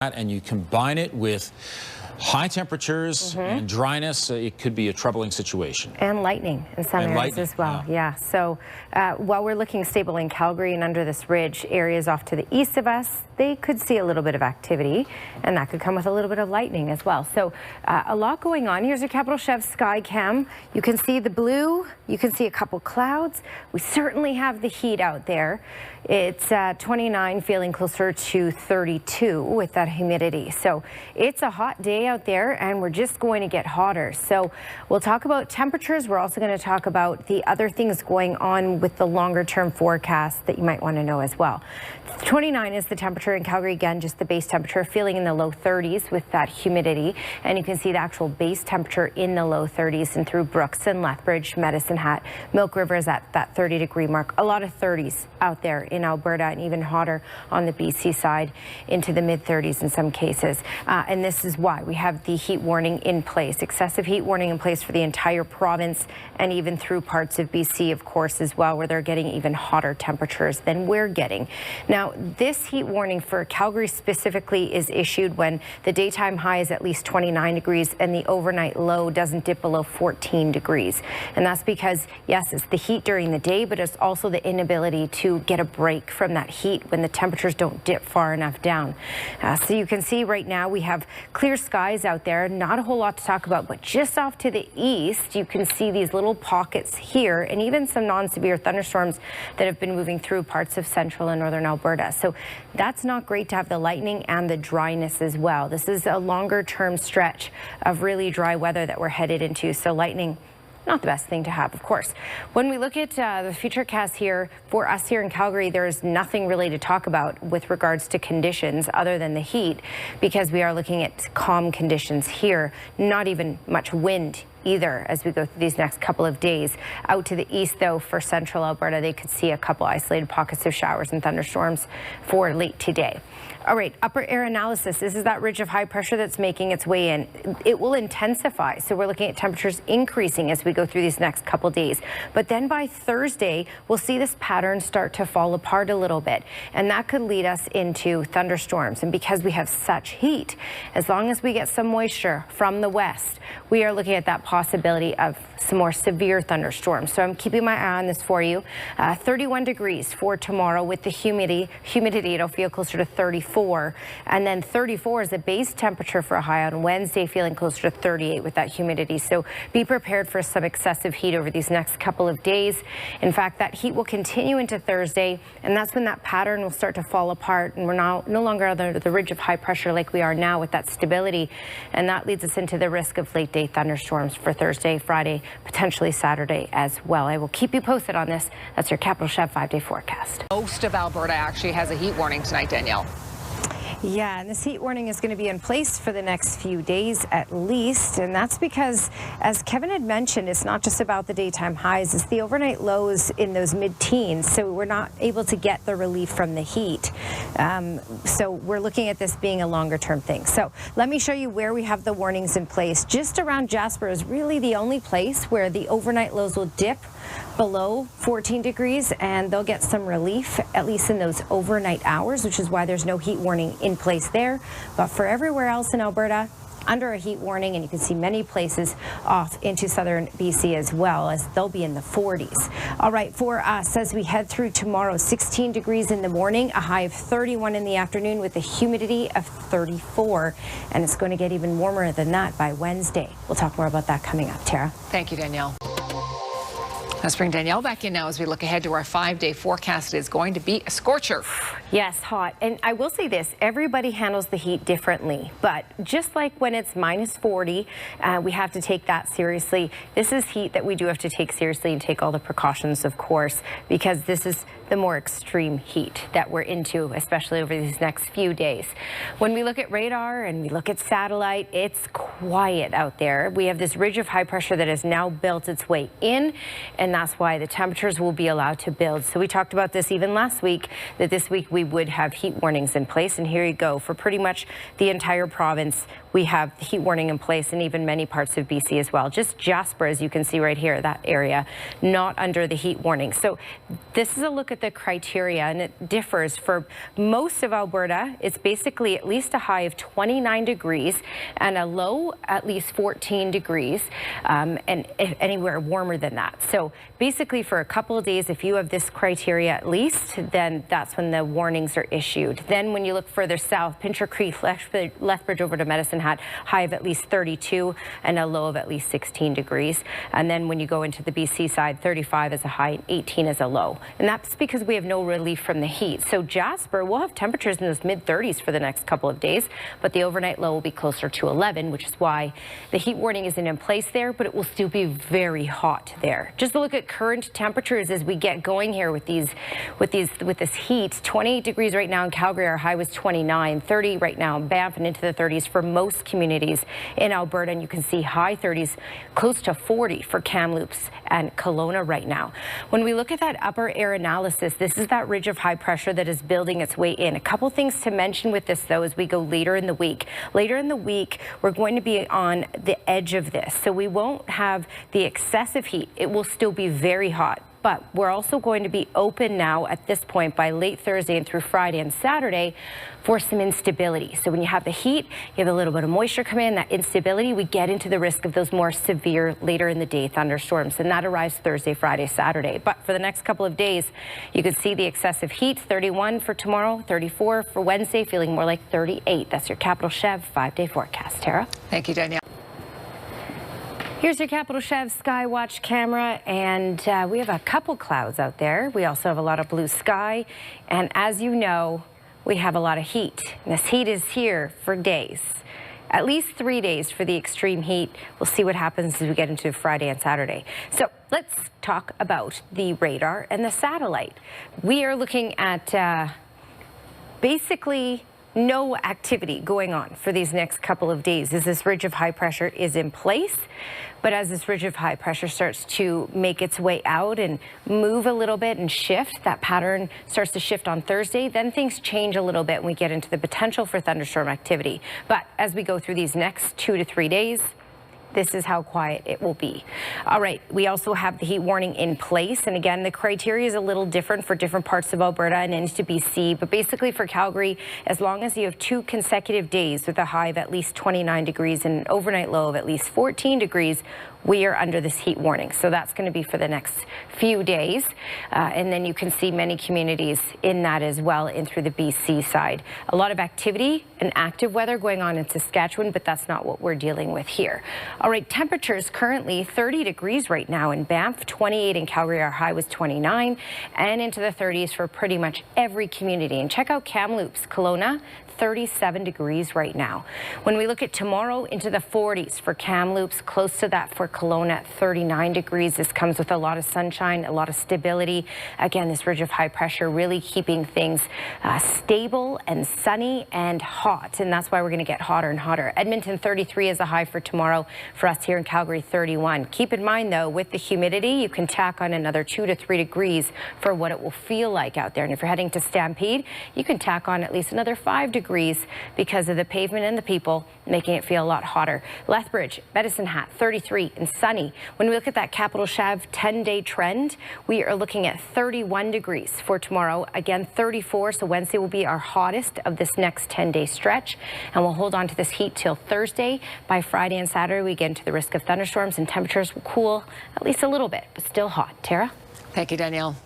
And you combine it with high temperatures and dryness, it could be a troubling situation. And lightning in some areas as well. Yeah. So while we're looking stable in Calgary and under this ridge, areas off to the east of us, they could see a little bit of activity, and that could come with a little bit of lightning as well. So a lot going on. Here's a Capital Chev sky cam. You can see the blue. You can see a couple clouds. We certainly have the heat out there. It's 29, feeling closer to 32 with that humidity. So it's a hot day out there, and we're just going to get hotter. So we'll talk about temperatures. We're also going to talk about the other things going on with the longer term forecast that you might want to know as well. 29 is the temperature in Calgary. Again, just the base temperature, feeling in the low 30s with that humidity. And you can see the actual base temperature in the low 30s and through Brooks and Lethbridge, Medicine Hat, Milk River is at that 30-degree mark. A lot of 30s out there in Alberta, and even hotter on the BC side into the mid-30s in some cases. And this is why we have the heat warning in place, excessive heat warning in place for the entire province, and even through parts of BC, of course, as well, where they're getting even hotter temperatures than we're getting. Now, this heat warning for Calgary specifically is issued when the daytime high is at least 29 degrees and the overnight low doesn't dip below 14 degrees. And that's because, yes, it's the heat during the day, but it's also the inability to get a break from that heat when the temperatures don't dip far enough down. So you can see right now we have clear skies out there, not a whole lot to talk about, but just off to the east, you can see these little pockets here and even some non-severe thunderstorms that have been moving through parts of central and northern Alberta. So that's not great to have the lightning and the dryness as well. This is a longer term stretch of really dry weather that we're headed into. So lightning, not the best thing to have, of course. When we look at the futurecast here, for us here in Calgary, there's nothing really to talk about with regards to conditions other than the heat, because we are looking at calm conditions here, not even much wind either as we go through these next couple of days. Out to the east, though, for central Alberta, they could see a couple isolated pockets of showers and thunderstorms for late today. All right, upper air analysis. This is that ridge of high pressure that's making its way in. It will intensify, so we're looking at temperatures increasing as we go through these next couple days. But then by Thursday, we'll see this pattern start to fall apart a little bit, and that could lead us into thunderstorms. And because we have such heat, as long as we get some moisture from the west, we are looking at that possibility of some more severe thunderstorms. So I'm keeping my eye on this for you. 31 degrees for tomorrow with the humidity. It'll feel closer to 34. And then 34 is the base temperature for a high on Wednesday, feeling closer to 38 with that humidity. So be prepared for some excessive heat over these next couple of days. In fact, that heat will continue into Thursday, and that's when that pattern will start to fall apart, and we're now no longer under the ridge of high pressure like we are now with that stability. And that leads us into the risk of late day thunderstorms for Thursday, Friday, potentially Saturday as well. I will keep you posted on this. That's your Capital Chev 5-day forecast. Most of Alberta actually has a heat warning tonight, Danielle. Yeah, and this heat warning is going to be in place for the next few days at least, and that's because, as Kevin had mentioned, it's not just about the daytime highs, it's the overnight lows in those mid-teens, so we're not able to get the relief from the heat. So we're looking at this being a longer-term thing. So let me show you where we have the warnings in place. Just around Jasper is really the only place where the overnight lows will dip below 14 degrees, and they'll get some relief, at least in those overnight hours, which is why there's no heat warning in place there. But for everywhere else in Alberta, under a heat warning, and you can see many places off into southern BC as well, as they'll be in the 40s. All right, for us as we head through tomorrow, 16 degrees in the morning, a high of 31 in the afternoon with a humidity of 34, and it's going to get even warmer than that by Wednesday. We'll talk more about that coming up. Tara. Thank you, Danielle. Let's bring Danielle back in now as we look ahead to our 5-day forecast. It is going to be a scorcher. Yes, hot. And I will say this, everybody handles the heat differently, but just like when it's minus 40, we have to take that seriously. This is heat that we do have to take seriously and take all the precautions, of course, because this is the more extreme heat that we're into, especially over these next few days. When we look at radar and we look at satellite, it's quiet out there. We have this ridge of high pressure that has now built its way in, and and that's why the temperatures will be allowed to build. So we talked about this even last week, that this week we would have heat warnings in place, and here you go. For pretty much the entire province, we have heat warning in place, and even many parts of BC as well. Just Jasper, as you can see right here, that area, not under the heat warning. So this is a look at the criteria, and it differs. For most of Alberta, it's basically at least a high of 29 degrees and a low at least 14 degrees, and anywhere warmer than that. So basically for a couple of days, if you have this criteria at least, then that's when the warnings are issued. Then when you look further south, Pincher Creek, Lethbridge over to Medicine Hat, high of at least 32 and a low of at least 16 degrees. And then when you go into the BC side, 35 is a high and 18 is a low. And that's because we have no relief from the heat. So Jasper will have temperatures in those mid-30s for the next couple of days, but the overnight low will be closer to 11, which is why the heat warning isn't in place there, but it will still be very hot there. Just to look at current temperatures as we get going here with this heat. 28 degrees right now in Calgary. Our high was 29, 30 right now in Banff, and into the 30s for most communities in Alberta. And you can see high 30s, close to 40 for Kamloops and Kelowna right now. When we look at that upper air analysis, this is that ridge of high pressure that is building its way in. A couple things to mention with this, though, as we go later in the week. Later in the week, we're going to be on the edge of this, so we won't have the excessive heat. It will still be very hot. But we're also going to be open now at this point by late Thursday and through Friday and Saturday for some instability. So when you have the heat, you have a little bit of moisture come in, that instability, we get into the risk of those more severe later in the day thunderstorms. And that arrives Thursday, Friday, Saturday. But for the next couple of days, you could see the excessive heat, 31 for tomorrow, 34 for Wednesday, feeling more like 38. That's your Capital Chev 5-day forecast. Tara? Thank you, Danielle. Here's your Capital Chev Skywatch camera, and we have a couple clouds out there. We also have a lot of blue sky, and as you know, we have a lot of heat. And this heat is here for days, at least 3 days for the extreme heat. We'll see what happens as we get into Friday and Saturday. So let's talk about the radar and the satellite. We are looking at basically no activity going on for these next couple of days as this ridge of high pressure is in place. But as this ridge of high pressure starts to make its way out and move a little bit and shift, that pattern starts to shift on Thursday, then things change a little bit and we get into the potential for thunderstorm activity. But as we go through these next 2 to 3 days, this is how quiet it will be. All right, we also have the heat warning in place. And again, the criteria is a little different for different parts of Alberta and into BC. But basically for Calgary, as long as you have 2 consecutive days with a high of at least 29 degrees and an overnight low of at least 14 degrees, we are under this heat warning. So that's going to be for the next few days. And then you can see many communities in that as well in through the BC side. A lot of activity and active weather going on in Saskatchewan, but that's not what we're dealing with here. All right, temperatures currently 30 degrees right now in Banff, 28 in Calgary. Our high was 29, and into the 30s for pretty much every community. And check out Kamloops, Kelowna, 37 degrees right now. When we look at tomorrow, into the 40s for Kamloops, close to that for Kelowna at 39 degrees. This comes with a lot of sunshine, a lot of stability. Again, this ridge of high pressure really keeping things stable and sunny and hot, and that's why we're going to get hotter and hotter. Edmonton, 33 is a high for tomorrow. For us here in Calgary, 31. Keep in mind, though, with the humidity, you can tack on another 2 to 3 degrees for what it will feel like out there. And if you're heading to Stampede, you can tack on at least another 5 degrees because of the pavement and the people, making it feel a lot hotter. Lethbridge, Medicine Hat, 33 and sunny. When we look at that Capital Chev 10-day trend, we are looking at 31 degrees for tomorrow. Again, 34, so Wednesday will be our hottest of this next 10-day stretch. And we'll hold on to this heat till Thursday. By Friday and Saturday, we get into the risk of thunderstorms and temperatures will cool at least a little bit, but still hot. Tara? Thank you, Danielle.